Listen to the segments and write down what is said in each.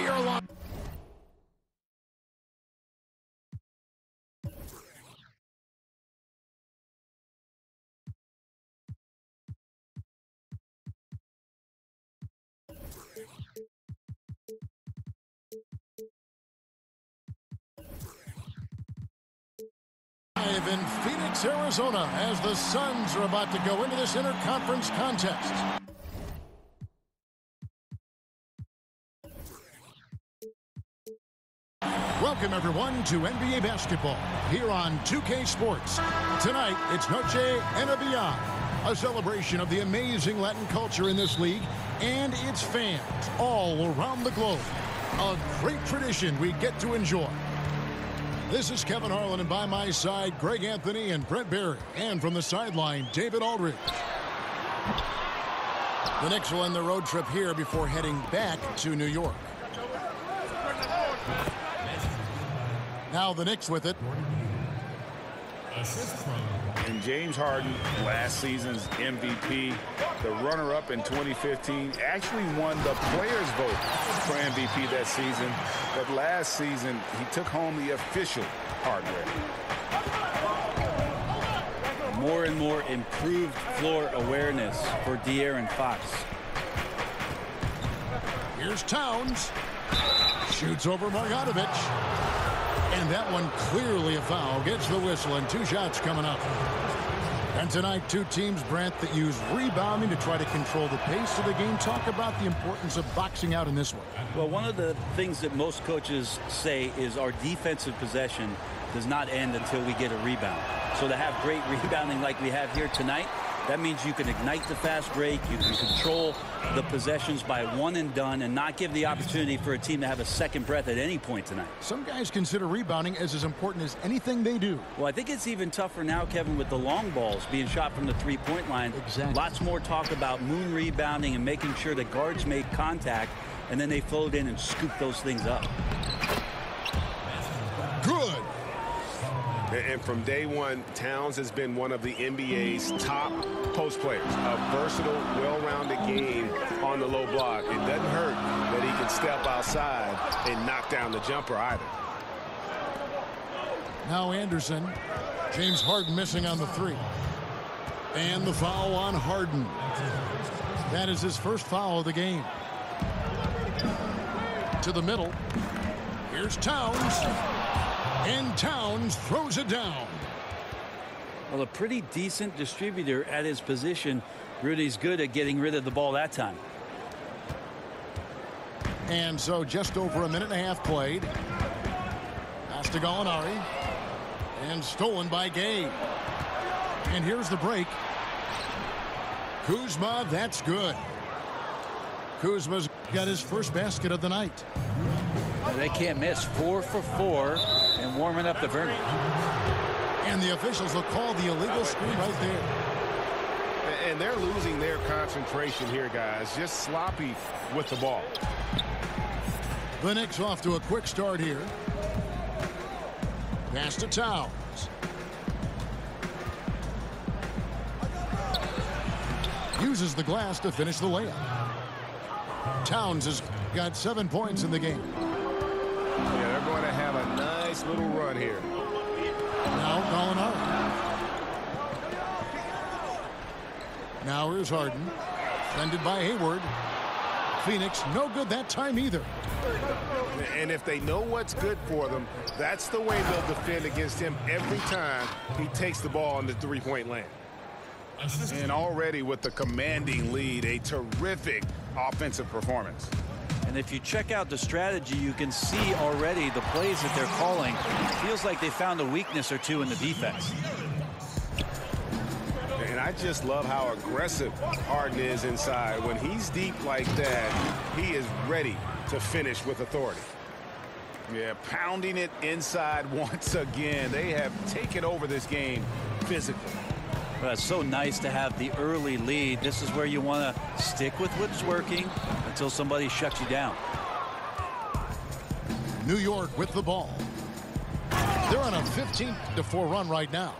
We are live. In Phoenix, Arizona, as the Suns are about to go into this interconference contest. Welcome, everyone, to NBA basketball here on 2K Sports. Tonight, it's Noche and Beyond, a celebration of the amazing Latin culture in this league and its fans all around the globe. A great tradition we get to enjoy. This is Kevin Harlan, and by my side, Greg Anthony and Brent Barry. And from the sideline, David Aldridge. The Knicks will end their road trip here before heading back to New York. Now the Knicks with it. And James Harden, last season's MVP, the runner-up in 2015, actually won the players' vote for MVP that season. But last season, he took home the official hardware. More and more improved floor awareness for De'Aaron Fox. Here's Towns. Shoots over Marjanovic. And that one clearly a foul. Gets the whistle, and 2 shots coming up. And tonight, 2 teams, Brent, that use rebounding to try to control the pace of the game. Talk about the importance of boxing out in this one. Well, one of the things that most coaches say is our defensive possession does not end until we get a rebound. So to have great rebounding like we have here tonight, that means you can ignite the fast break, you can control the possessions by one and done, and not give the opportunity for a team to have a second breath at any point tonight. Some guys consider rebounding as important as anything they do. Well, I think it's even tougher now, Kevin, with the long balls being shot from the three-point line. Exactly. Lots more talk about moon rebounding and making sure that guards make contact, and then they float in and scoop those things up. Good. And from day one, Towns has been one of the NBA's top post players. A versatile, well-rounded game on the low block. It doesn't hurt that he can step outside and knock down the jumper either. Now Anderson. James Harden missing on the 3. And the foul on Harden. That is his first foul of the game. To the middle. Here's Towns. And Towns throws it down. Well, a pretty decent distributor at his position. Rudy's good at getting rid of the ball that time. And so just over a minute and a half played. Pass to Gallinari. And stolen by Gay. And here's the break. Kuzma, that's good. Kuzma's got his first basket of the night. They can't miss. 4 for 4 and warming up the Vernon. And the officials will call the illegal screen right there. And they're losing their concentration here, guys. Just sloppy with the ball. The Knicks off to a quick start here. Pass to Towns. Uses the glass to finish the layup. Towns has got 7 points in the game. Yeah, they're going to have a nice little run here. Now Gallinari. Now here's Harden. Defended by Hayward. Phoenix no good that time either. And if they know what's good for them, that's the way they'll defend against him every time he takes the ball in the three-point land. And already with the commanding lead, a terrific offensive performance. And if you check out the strategy, you can see already the plays that they're calling. It feels like they found a weakness or two in the defense. And I just love how aggressive Harden is inside. When he's deep like that, he is ready to finish with authority. Yeah, pounding it inside once again. They have taken over this game physically. Well, it's so nice to have the early lead. This is where you want to stick with what's working until somebody shuts you down. New York with the ball. They're on a 15-4 run right now.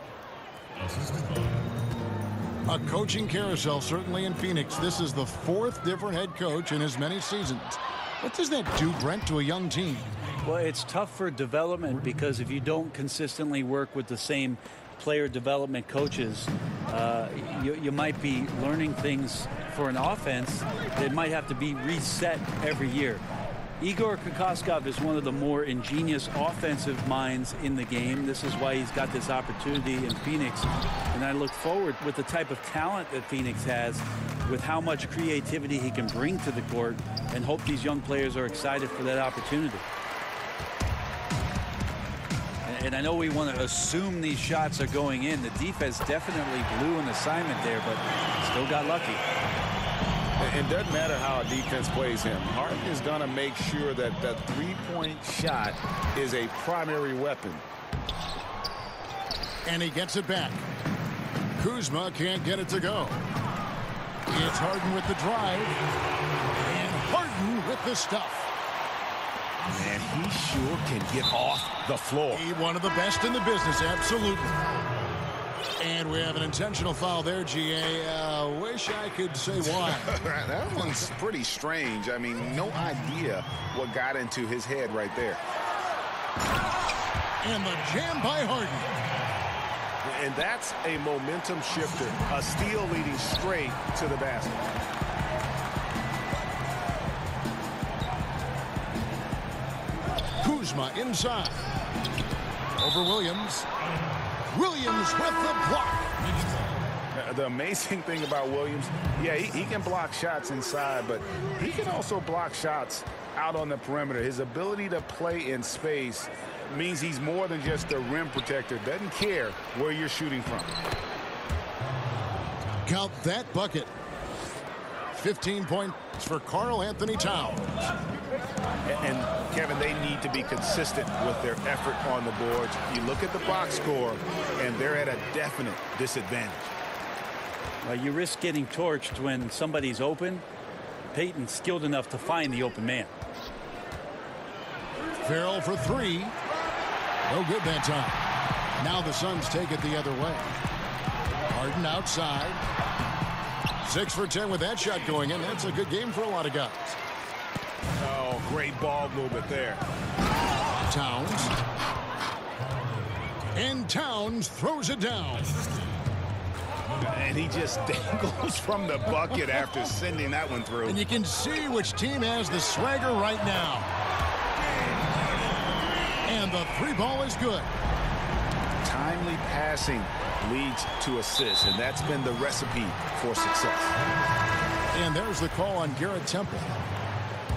A coaching carousel certainly in Phoenix. This is the 4th different head coach in as many seasons. What does that do, Brent, to a young team? Well, it's tough for development because if you don't consistently work with the same player development coaches, you might be learning things for an offense that might have to be reset every year. Igor Kokoskov is one of the more ingenious offensive minds in the game. This is why he's got this opportunity in Phoenix. And I look forward with the type of talent that Phoenix has, with how much creativity he can bring to the court, and hope these young players are excited for that opportunity. And I know we want to assume these shots are going in. The defense definitely blew an assignment there, but still got lucky. It doesn't matter how a defense plays him. Harden is going to make sure that the three-point shot is a primary weapon. And he gets it back. Kuzma can't get it to go. It's Harden with the drive. And Harden with the stuff. Man, he sure can get off the floor. He one of the best in the business, absolutely. And we have an intentional foul there, GA. Wish I could say why. That one's pretty strange. I mean, no idea what got into his head right there. And the jam by Harden. And that's a momentum shifter. A steal leading straight to the basket. Kuzma inside. Over Williams. Williams with the block. The amazing thing about Williams, yeah, he can block shots inside, but he can also block shots out on the perimeter. His ability to play in space means he's more than just a rim protector. Doesn't care where you're shooting from. Count that bucket. 15 points for Karl Anthony Towns. And Kevin, they need to be consistent with their effort on the boards. You look at the box score, and they're at a definite disadvantage. You risk getting torched when somebody's open. Payton's skilled enough to find the open man. Farrell for three. No good that time. Now the Suns take it the other way. Harden outside. 6 for 10 with that shot going in. That's a good game for a lot of guys. Oh, great ball movement there. Towns. And Towns throws it down. And he just dangles from the bucket after sending that one through. And you can see which team has the swagger right now. And the three ball is good. Timely passing leads to assists, and that's been the recipe for success. And there's the call on Garrett Temple.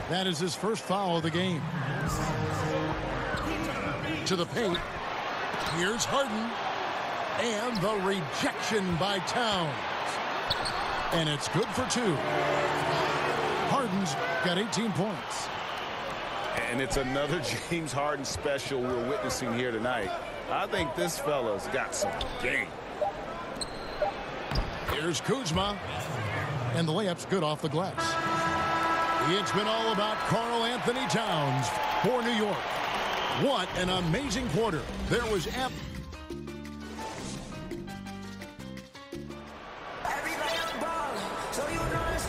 That is his first foul of the game. To the paint. Here's Harden. And the rejection by Towns. And it's good for 2. Harden's got 18 points. And it's another James Harden special we're witnessing here tonight. I think this fella's got some game. Here's Kuzma. And the layup's good off the glass. It's been all about Karl Anthony Towns for New York. What an amazing quarter. There was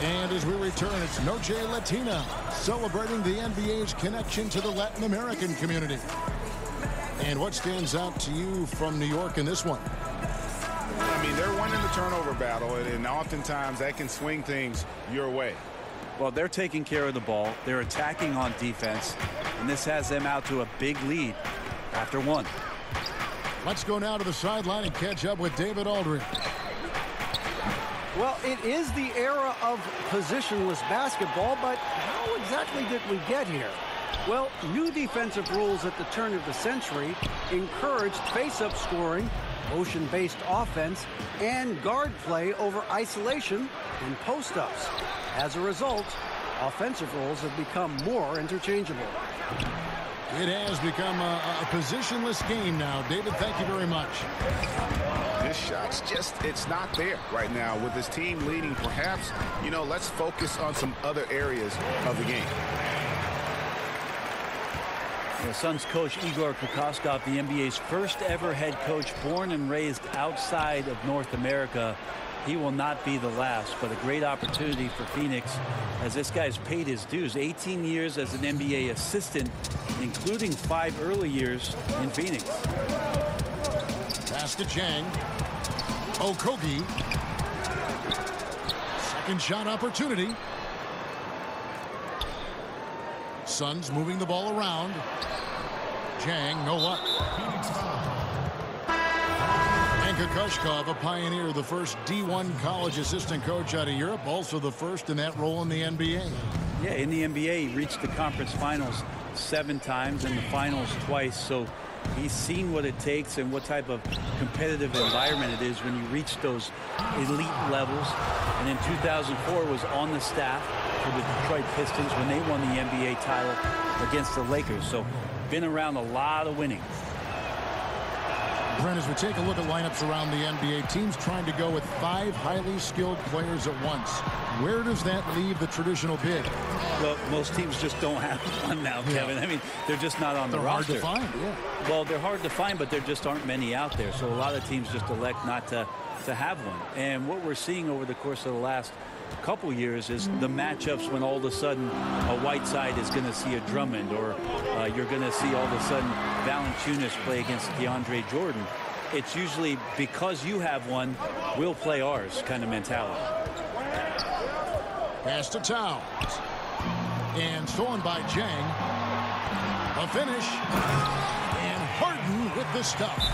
And as we return, it's Noche Latina, celebrating the NBA's connection to the Latin American community. And what stands out to you from New York in this one? I mean, they're winning the turnover battle, and oftentimes that can swing things your way. Well, they're taking care of the ball. They're attacking on defense, and this has them out to a big lead after 1. Let's go now to the sideline and catch up with David Aldridge. Well, it is the era of positionless basketball, but how exactly did we get here? Well, new defensive rules at the turn of the century encouraged face-up scoring, motion-based offense, and guard play over isolation and post-ups. As a result, offensive roles have become more interchangeable. It has become a positionless game now. David, thank you very much. This shot's just, it's not there right now. With his team leading, perhaps, you know, let's focus on some other areas of the game. The Suns coach Igor Kokoskov, the NBA's first ever head coach, born and raised outside of North America. he will not be the last, but a great opportunity for Phoenix as this guy's paid his dues. 18 years as an NBA assistant, including 5 early years in Phoenix. Pass to Chang. Okogie. Second shot opportunity. Suns moving the ball around. Chang, no luck. Kokoshkov, a pioneer, the first D1 college assistant coach out of Europe, also the first in that role in the NBA. Yeah, in the NBA, he reached the conference finals 7 times and the finals twice, so he's seen what it takes and what type of competitive environment it is when you reach those elite levels. And in 2004 was on the staff for the Detroit Pistons when they won the NBA title against the Lakers, so been around a lot of winning. Brent, as we take a look at lineups around the NBA, teams trying to go with 5 highly skilled players at once. Where does that leave the traditional big? Well, most teams just don't have one now, Kevin. I mean, they're just not on the roster. They're hard to find, yeah. Well, they're hard to find, but there just aren't many out there. So a lot of teams just elect not to have one. And what we're seeing over the course of the last couple years is the matchups when all of a sudden a Whiteside is going to see a Drummond, or you're going to see all of a sudden Valanciunas play against DeAndre Jordan. It's usually because you have one, we'll play ours kind of mentality. Pass to Towns. And stolen by Chang. A finish. And Harden with the stuff.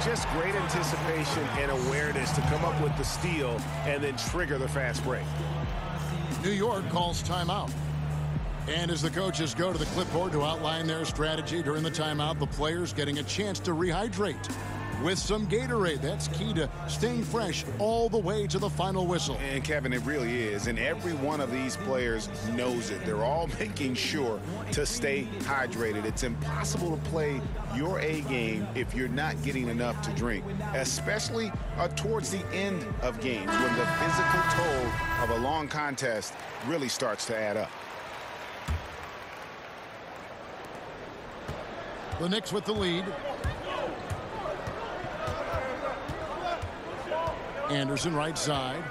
Just great anticipation and awareness to come up with the steal and then trigger the fast break. New York calls timeout. And as the coaches go to the clipboard to outline their strategy during the timeout, the players getting a chance to rehydrate with some Gatorade. That's key to staying fresh all the way to the final whistle. And Kevin, it really is. And every one of these players knows it. They're all making sure to stay hydrated. It's impossible to play your A game if you're not getting enough to drink, especially towards the end of games when the physical toll of a long contest really starts to add up. The Knicks with the lead. Anderson right side.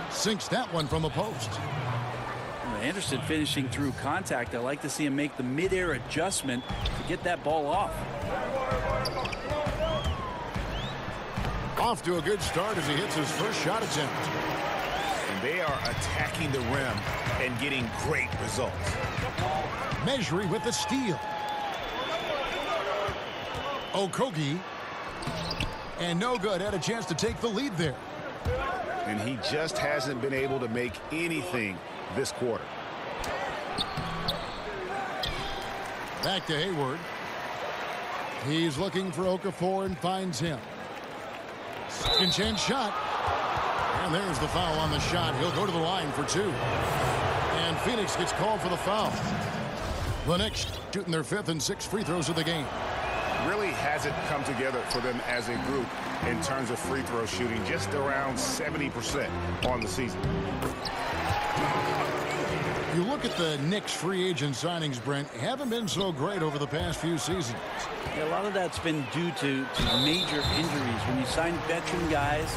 Sinks that one from the post. Anderson finishing through contact. I like to see him make the mid-air adjustment to get that ball off. Off to a good start as he hits his first shot attempt. And they are attacking the rim and getting great results. Measuring with the steal. Okogie. And no good. Had a chance to take the lead there. And he just hasn't been able to make anything this quarter. Back to Hayward. He's looking for Okafor and finds him. Second chance shot. And there's the foul on the shot. He'll go to the line for 2. And Phoenix gets called for the foul. The Knicks shooting their 5th and 6th free throws of the game. Really hasn't come together for them as a group in terms of free throw shooting, just around 70% on the season. You look at the Knicks free agent signings, Brent, haven't been so great over the past few seasons. Yeah, a lot of that's been due to major injuries. When you sign veteran guys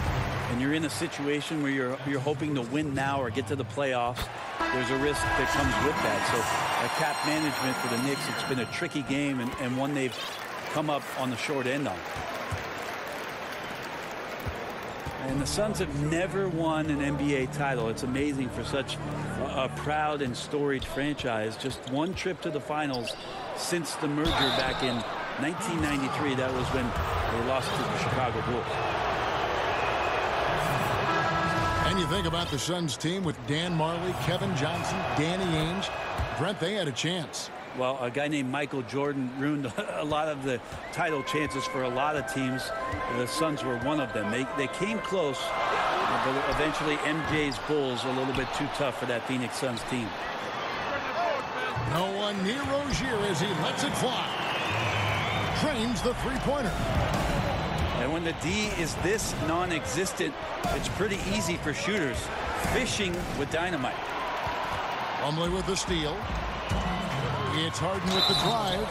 and you're in a situation where you're hoping to win now or get to the playoffs, there's a risk that comes with that. So cap management for the Knicks, it's been a tricky game and one they've come up on the short end on. And the Suns have never won an NBA title. It's amazing for such a proud and storied franchise. Just one trip to the finals since the merger back in 1993. That was when they lost to the Chicago Bulls. And you think about the Suns team with Dan Marley, Kevin Johnson, Danny Ainge. Brent, they had a chance. Well, a guy named Michael Jordan ruined a lot of the title chances for a lot of teams. The Suns were one of them. They came close, but eventually MJ's Bulls a little bit too tough for that Phoenix Suns team. No one near Rozier as he lets it fly. Trains the three-pointer. And when the D is this non-existent, it's pretty easy for shooters. Fishing with dynamite. Plumlee with the steal. It's Harden with the drive.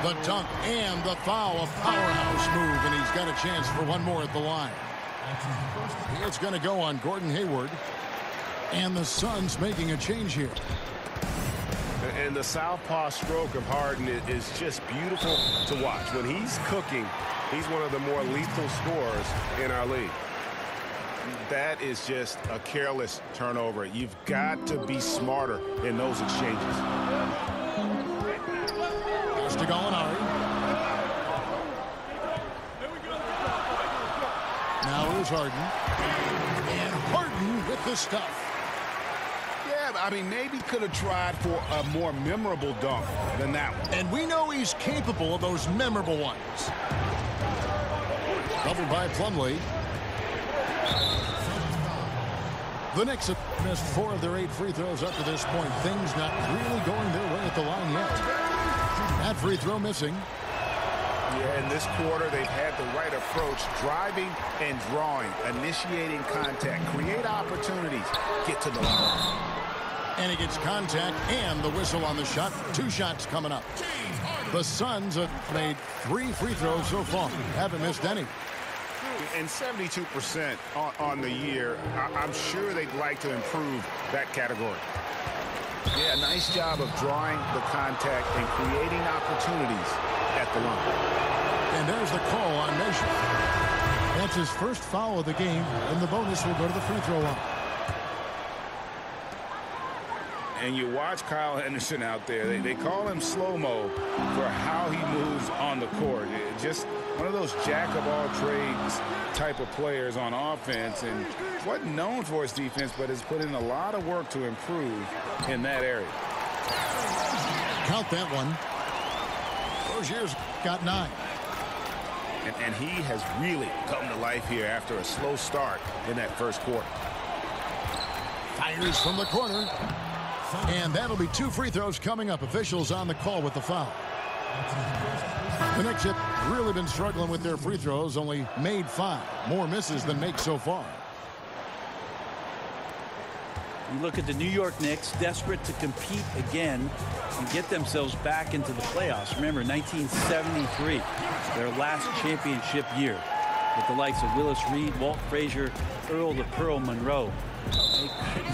The dunk and the foul. A powerhouse move, and he's got a chance for one more at the line. It's going to go on Gordon Hayward. And the Suns making a change here. And the southpaw stroke of Harden is just beautiful to watch. When he's cooking, he's one of the more lethal scorers in our league. That is just a careless turnover. You've got to be smarter in those exchanges. Pass to Gallinari. Now here's Harden. And Harden with the stuff. Yeah, I mean, maybe could have tried for a more memorable dunk than that one. And we know he's capable of those memorable ones. Covered by Plumlee. The Knicks have missed 4 of their 8 free throws up to this point. Things not really going their way at the line yet. That free throw missing. Yeah, in this quarter, they've had the right approach, driving and drawing, initiating contact, create opportunities, get to the line. And he gets contact and the whistle on the shot. 2 shots coming up. The Suns have made 3 free throws so far. Haven't missed any. And 72% on the year. I'm sure they'd like to improve that category. Yeah, nice job of drawing the contact and creating opportunities at the line. And there's the call on Nation. That's his first foul of the game, and the bonus will go to the free throw line. And you watch Kyle Henderson out there. They call him slow-mo for how he moves on the court. Just one of those jack-of-all-trades type of players on offense, and wasn't known for his defense, but has put in a lot of work to improve in that area. Count that one. Rozier's got 9. And he has really come to life here after a slow start in that first quarter. Fires from the corner. And that'll be 2 free throws coming up. Officials on the call with the foul. The Knicks have really been struggling with their free throws, only made 5. More misses than makes so far. You look at the New York Knicks, desperate to compete again and get themselves back into the playoffs. Remember, 1973, their last championship year, with the likes of Willis Reed, Walt Frazier, Earl the Pearl Monroe.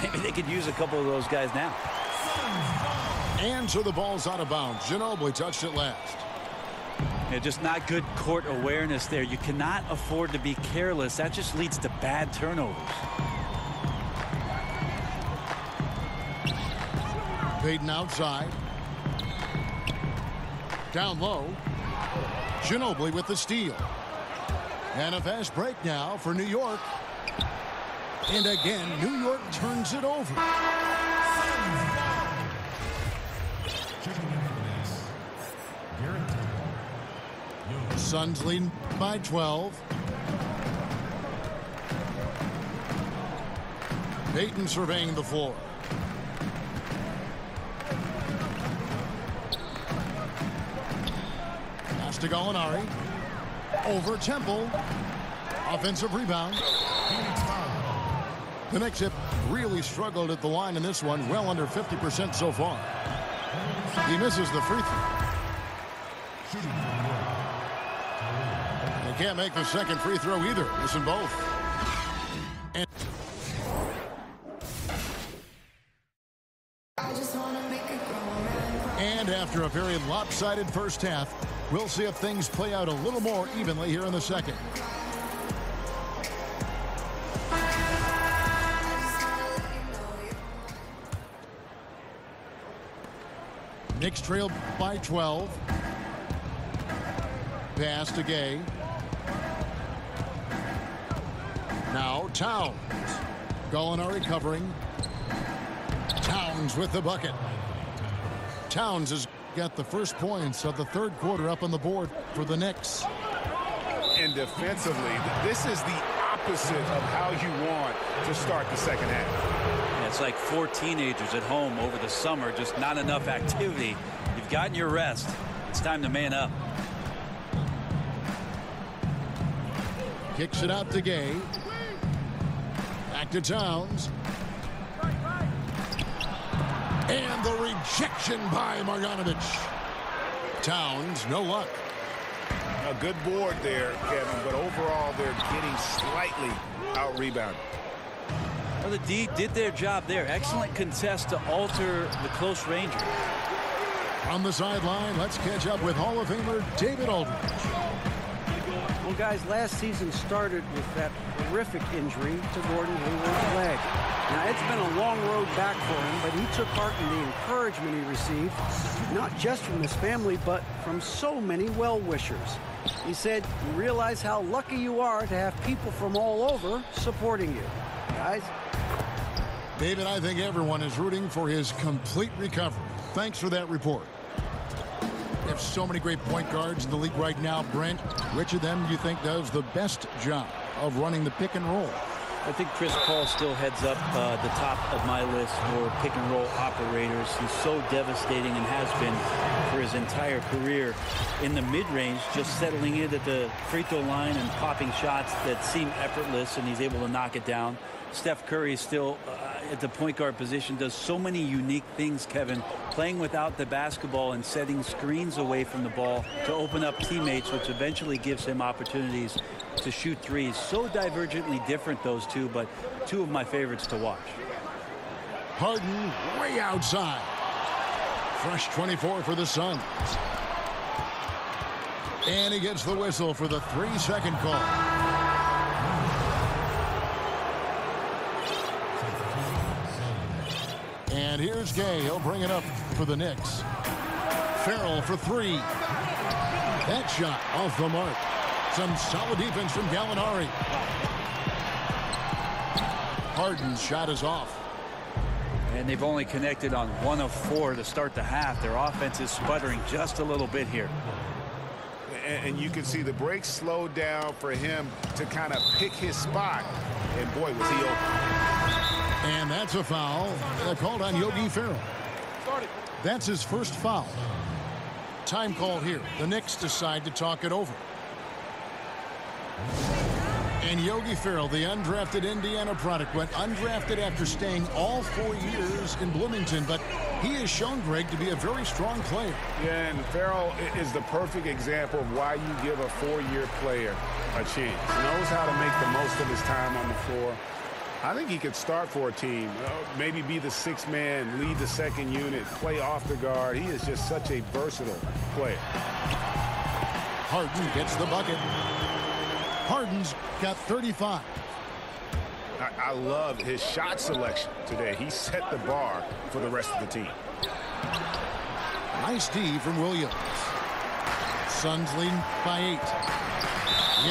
Maybe they could use a couple of those guys now. And so the ball's out of bounds. Ginobili touched it last. Yeah, just not good court awareness there. You cannot afford to be careless. That just leads to bad turnovers. Payton outside. Down low. Ginobili with the steal. And a fast break now for New York. And again, New York turns it over. Suns leading by 12. Payton surveying the floor. Pass to Gallinari. Over Temple. Offensive rebound. The Knicks have really struggled at the line in this one, well under 50% so far. He misses the free throw. He can't make the second free throw either. Missing both. And after a very lopsided first half, we'll see if things play out a little more evenly here in the second. Knicks trail by 12. Pass to Gay. Now Towns. Gallinari covering. Towns with the bucket. Towns has got the first points of the third quarter up on the board for the Knicks. And defensively, this is the opposite of how you want to start the second half. It's like 4 teenagers at home over the summer, just not enough activity. You've gotten your rest. It's time to man up. Kicks it out to Gay. Back to Towns. And the rejection by Marjanovic. Towns, no luck. A good board there, Kevin, but overall they're getting slightly out-rebounded. Well, the D did their job there. Excellent contest to alter the close ranger. On the sideline, let's catch up with Hall of Famer David Aldridge. Well, guys, last season started with that horrific injury to Gordon Hayward's leg. Now, it's been a long road back for him, but he took heart in the encouragement he received, not just from his family, but from so many well-wishers. He said, "You realize how lucky you are to have people from all over supporting you." Guys? David, I think everyone is rooting for his complete recovery. Thanks for that report. We have so many great point guards in the league right now, Brent. Which of them do you think does the best job of running the pick and roll? I think Chris Paul still heads up the top of my list for pick and roll operators. He's so devastating and has been for his entire career in the mid-range, just settling in at the free throw line and popping shots that seem effortless, and he's able to knock it down. Steph Curry is still at the point guard position, does so many unique things, Kevin, playing without the basketball and setting screens away from the ball to open up teammates, which eventually gives him opportunities to shoot threes. So divergently different, those two, but two of my favorites to watch. Harden way outside. Fresh 24 for the Suns. And he gets the whistle for the 3-second call. And here's Gay. He'll bring it up for the Knicks. Farrell for three. That shot off the mark. Some solid defense from Gallinari. Harden's shot is off. And they've only connected on 1 of 4 to start the half. Their offense is sputtering just a little bit here. And you can see the break slowed down for him to kind of pick his spot. And boy, was he open. And that's a foul called on Yogi Ferrell. That's his first foul. Time called here. The Knicks decide to talk it over. And Yogi Ferrell, the undrafted Indiana product, went undrafted after staying all 4 years in Bloomington, but he has shown, Greg, to be a very strong player. Yeah, and Ferrell is the perfect example of why you give a 4-year player a chance. He knows how to make the most of his time on the floor. I think he could start for a team, maybe be the 6th man, lead the second unit, play off the guard. He is just such a versatile player. Harden gets the bucket. Harden's got 35. I love his shot selection today. He set the bar for the rest of the team. Nice D from Williams. Suns leading by 8.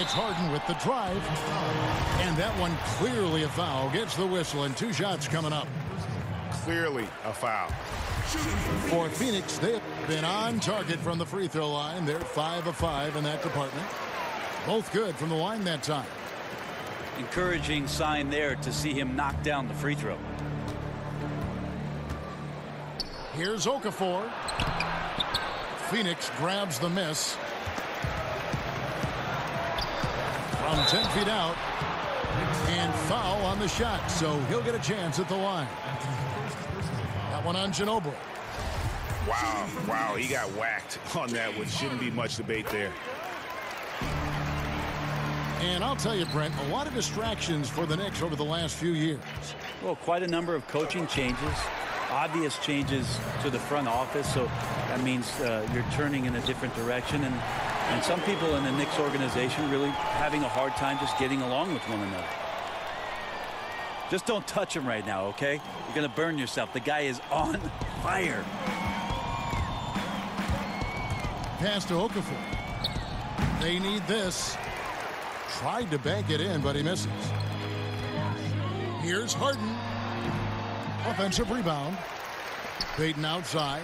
It's Harden with the drive. And that one clearly a foul. Gets the whistle, and 2 shots coming up. Clearly a foul. For Phoenix, they've been on target from the free throw line. They're 5 of 5 in that department. Both good from the line that time. Encouraging sign there to see him knock down the free throw. Here's Okafor. Phoenix grabs the miss. From 10 feet out. And foul on the shot, so he'll get a chance at the line. That one on Ginobili. Wow, he got whacked on that one. Shouldn't be much debate there. And I'll tell you, Brent, a lot of distractions for the Knicks over the last few years. Well, quite a number of coaching changes, obvious changes to the front office, so that means you're turning in a different direction. And some people in the Knicks organization really having a hard time just getting along with one another. Just don't touch him right now, okay? You're going to burn yourself. The guy is on fire. Pass to Okafor. They need this. Tried to bank it in, but he misses. Here's Harden. Offensive rebound. Payton outside.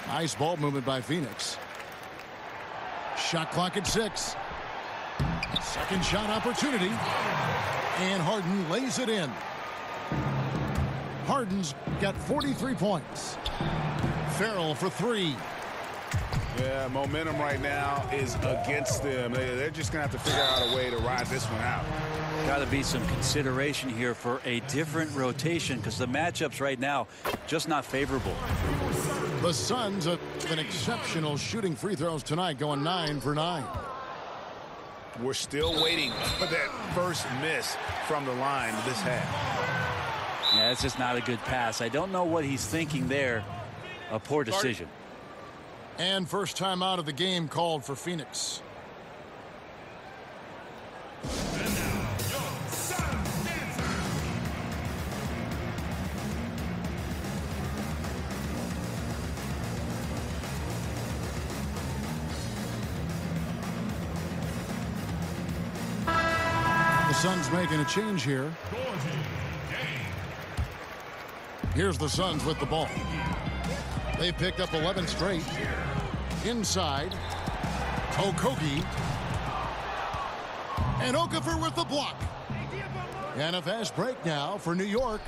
Nice ball movement by Phoenix. Shot clock at 6. Second shot opportunity. And Harden lays it in. Harden's got 43 points. Farrell for 3. Yeah, momentum right now is against them. They're just going to have to figure out a way to ride this one out. Got to be some consideration here for a different rotation because the matchups right now just not favorable. The Suns have been exceptional shooting free throws tonight, going 9 for 9. We're still waiting for that first miss from the line this half. Yeah, that's just not a good pass. I don't know what he's thinking there. A poor decision. And first time out of the game called for Phoenix. And now, your Sun Dancer. The Suns making a change here. Here's the Suns with the ball. They picked up 11 straight. Inside. Okogie. And Okafor with the block. And a fast break now for New York.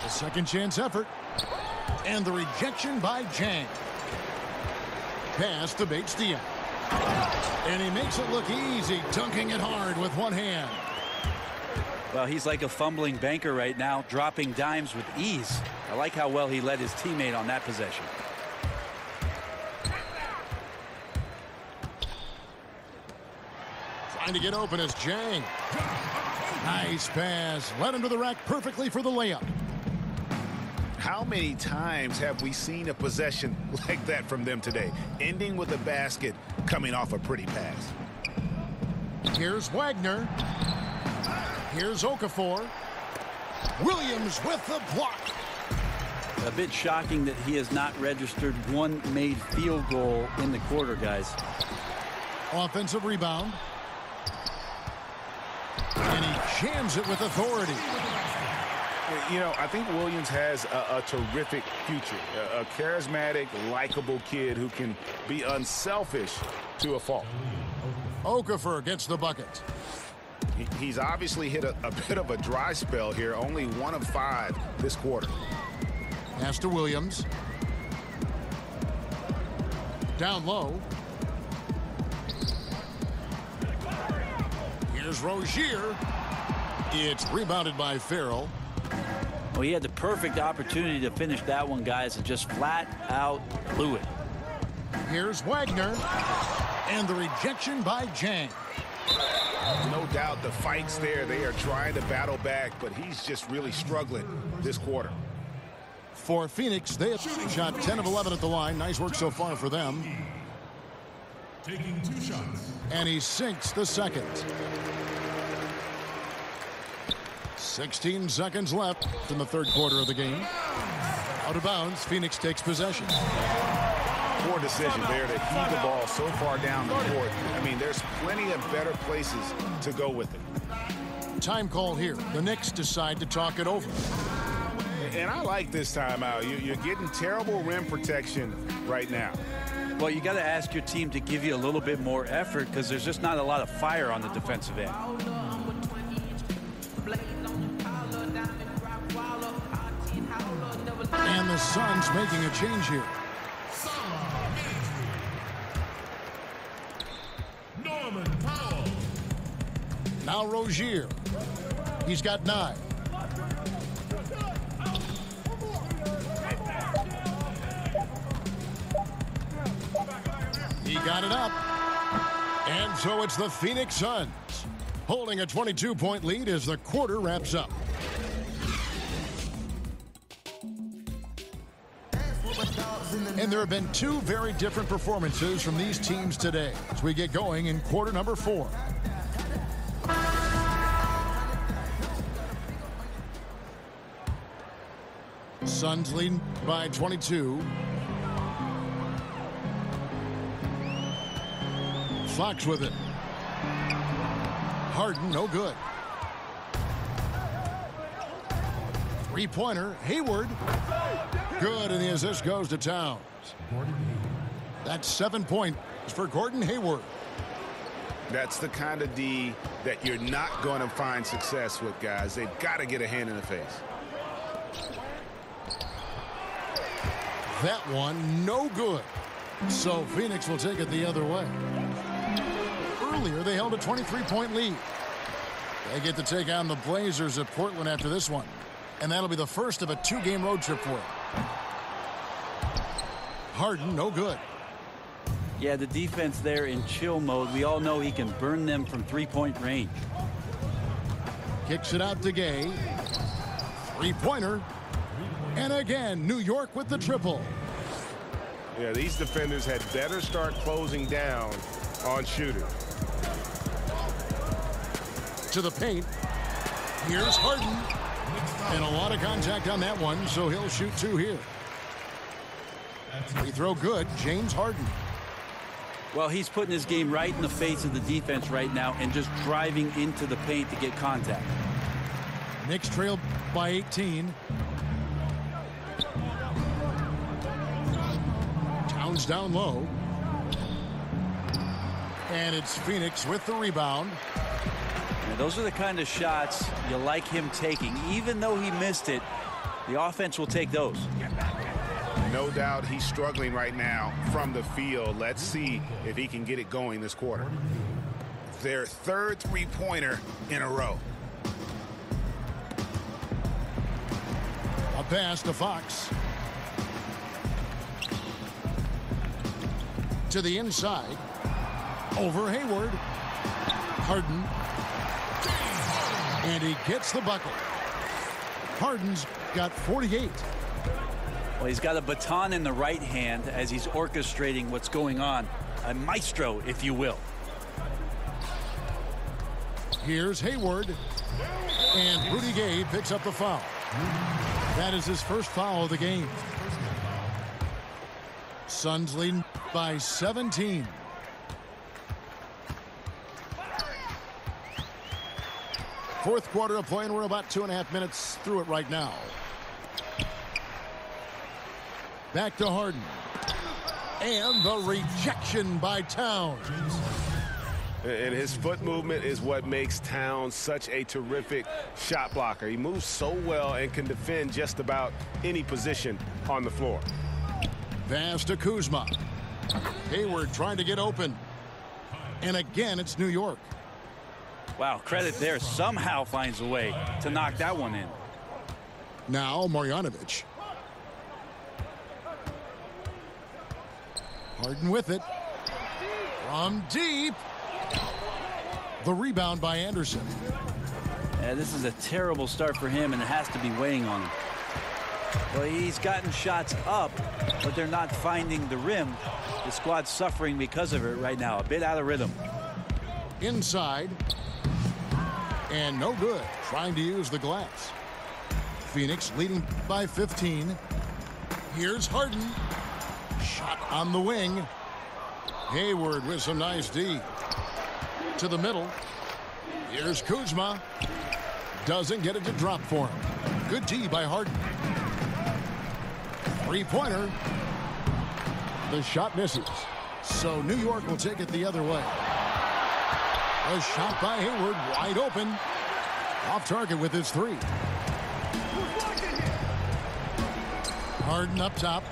A second chance effort. And the rejection by Jang. Pass to Bates-Diop. And he makes it look easy, dunking it hard with one hand. Well, he's like a fumbling banker right now, dropping dimes with ease. I like how well he led his teammate on that possession. Trying to get open is Jang. Nice pass. Led him to the rack perfectly for the layup. How many times have we seen a possession like that from them today? Ending with a basket, coming off a pretty pass. Here's Wagner. Here's Okafor. Williams with the block. A bit shocking that he has not registered one made field goal in the quarter, guys. Offensive rebound. And he jams it with authority. You know, I think Williams has a terrific future. A charismatic, likable kid who can be unselfish to a fault. Okafor gets the bucket. He's obviously hit a bit of a dry spell here. Only 1 of 5 this quarter. Pass to Williams. Down low. Here's Rozier. It's rebounded by Farrell. Well, he had the perfect opportunity to finish that one, guys, and just flat out blew it. Here's Wagner. And the rejection by Jang. No doubt the fight's there. They are trying to battle back, but he's just really struggling this quarter. For Phoenix, they have shot 10 of 11 at the line. Nice work so far for them. Taking 2 shots. And he sinks the second. 16 seconds left in the third quarter of the game. Out of bounds, Phoenix takes possession. Poor decision there to heave the ball so far down the court. I mean, there's plenty of better places to go with it. Time call here. The Knicks decide to talk it over. And I like this timeout. You're getting terrible rim protection right now. Well, you got to ask your team to give you a little bit more effort because there's just not a lot of fire on the defensive end. And the Suns making a change here. Now Rozier. He's got 9. He got it up. And so it's the Phoenix Suns holding a 22-point lead as the quarter wraps up. And there have been 2 very different performances from these teams today as we get going in quarter number 4. Suns leading by 22. Fox with it. Harden, no good. Three-pointer, Hayward. Good, and the assist goes to Towns. That's 7 points for Gordon Hayward. That's the kind of D that you're not going to find success with, guys. They've got to get a hand in the face. That one, no good. So Phoenix will take it the other way. Earlier, they held a 23-point lead. They get to take on the Blazers at Portland after this one. And that'll be the first of a 2-game road trip for him. Harden, no good. Yeah, the defense there in chill mode. We all know he can burn them from three-point range. Kicks it out to Gay. Three-pointer. And again, New York with the triple. Yeah, these defenders had better start closing down on shooters. To the paint. Here's Harden. And a lot of contact on that one, so he'll shoot 2 here. Free throw good, James Harden. Well, he's putting his game right in the face of the defense right now and just driving into the paint to get contact. Knicks trail by 18. Towns down low. And it's Phoenix with the rebound. And those are the kind of shots you like him taking. Even though he missed it, the offense will take those. No doubt he's struggling right now from the field. Let's see if he can get it going this quarter. Their third three-pointer in a row. A pass to Fox. To the inside. Over Hayward. Harden. And he gets the bucket. Harden's got 48. Well, he's got a baton in the right hand as he's orchestrating what's going on. A maestro, if you will. Here's Hayward. And Rudy Gay picks up the foul. That is his first foul of the game. Suns leading by 17. Fourth quarter of play, and we're about 2.5 minutes through it right now. Back to Harden. And the rejection by Towns. And his foot movement is what makes Towns such a terrific shot blocker. He moves so well and can defend just about any position on the floor. Pass to Kuzma. Hayward trying to get open. And again, it's New York. Wow, credit there. Somehow finds a way to knock that one in. Now Marjanovic. Harden with it. From deep. The rebound by Anderson. Yeah, this is a terrible start for him, and it has to be weighing on him. Well, he's gotten shots up, but they're not finding the rim. The squad's suffering because of it right now. A bit out of rhythm. Inside. And no good. Trying to use the glass. Phoenix leading by 15. Here's Harden. Shot on the wing. Hayward with some nice D. To the middle. Here's Kuzma. Doesn't get it to drop for him. Good D by Harden. Three-pointer. The shot misses. So New York will take it the other way. A shot by Hayward, wide open. Off target with his three. Harden up top.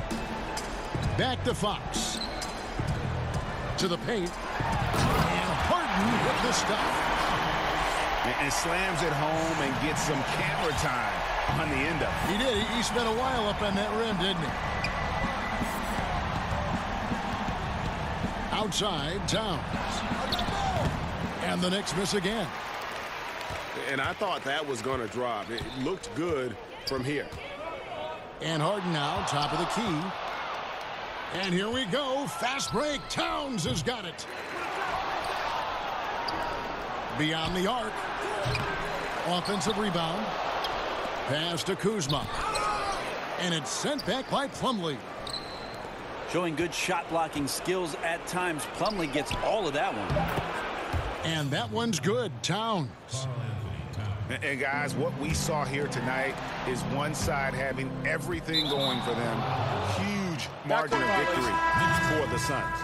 Back to Fox. To the paint. And Harden with the stop. And slams it home and gets some camera time on the end of it. He did. He spent a while up on that rim, didn't he? Outside, Towns. And the Knicks miss again. And I thought that was going to drop. It looked good from here. And Harden now, top of the key. And here we go. Fast break. Towns has got it. Beyond the arc. Offensive rebound. Pass to Kuzma. And it's sent back by Plumlee. Showing good shot blocking skills at times. Plumlee gets all of that one. And that one's good. Towns. And guys, what we saw here tonight is one side having everything going for them. Huge margin of victory for the Suns.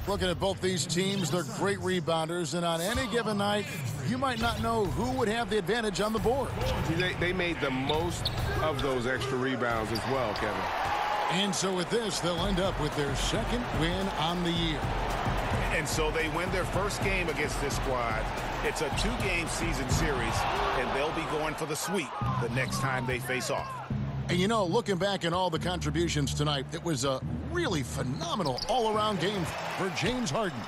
Looking at both these teams, they're great rebounders, and on any given night, you might not know who would have the advantage on the board. They made the most of those extra rebounds as well, Kevin. And so with this, they'll end up with their second win on the year. And so they win their first game against this squad It's a 2-game season series, and they'll be going for the sweep the next time they face off. And you know, looking back at all the contributions tonight, it was a really phenomenal all-around game for James Harden.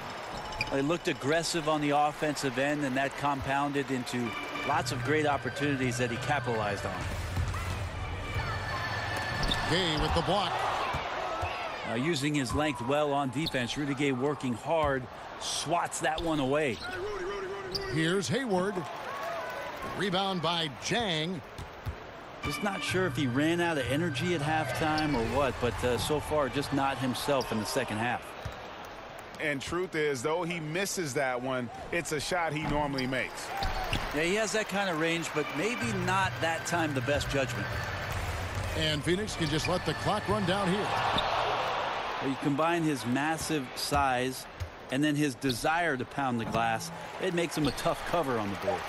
They looked aggressive on the offensive end, and that compounded into lots of great opportunities that he capitalized on. Gay with the block. Using his length well on defense, Rudy Gay working hard, swats that one away. Here's Hayward. Rebound by Jang. Just not sure if he ran out of energy at halftime or what, but so far just not himself in the second half. And truth is, though he misses that one, it's a shot he normally makes. Yeah, he has that kind of range, but maybe not that time the best judgment. And Phoenix can just let the clock run down here. You combine his massive size and then his desire to pound the glass, it makes him a tough cover on the board.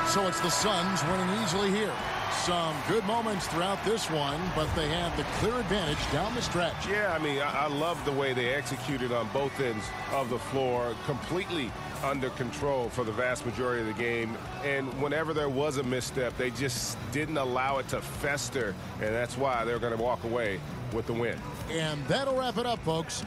So it's the Suns winning easily here. Some good moments throughout this one, but they have the clear advantage down the stretch. Yeah, I mean, I love the way they executed on both ends of the floor, completely under control for the vast majority of the game. And whenever there was a misstep, they just didn't allow it to fester, and that's why they're going to walk away with the win. And that'll wrap it up, folks.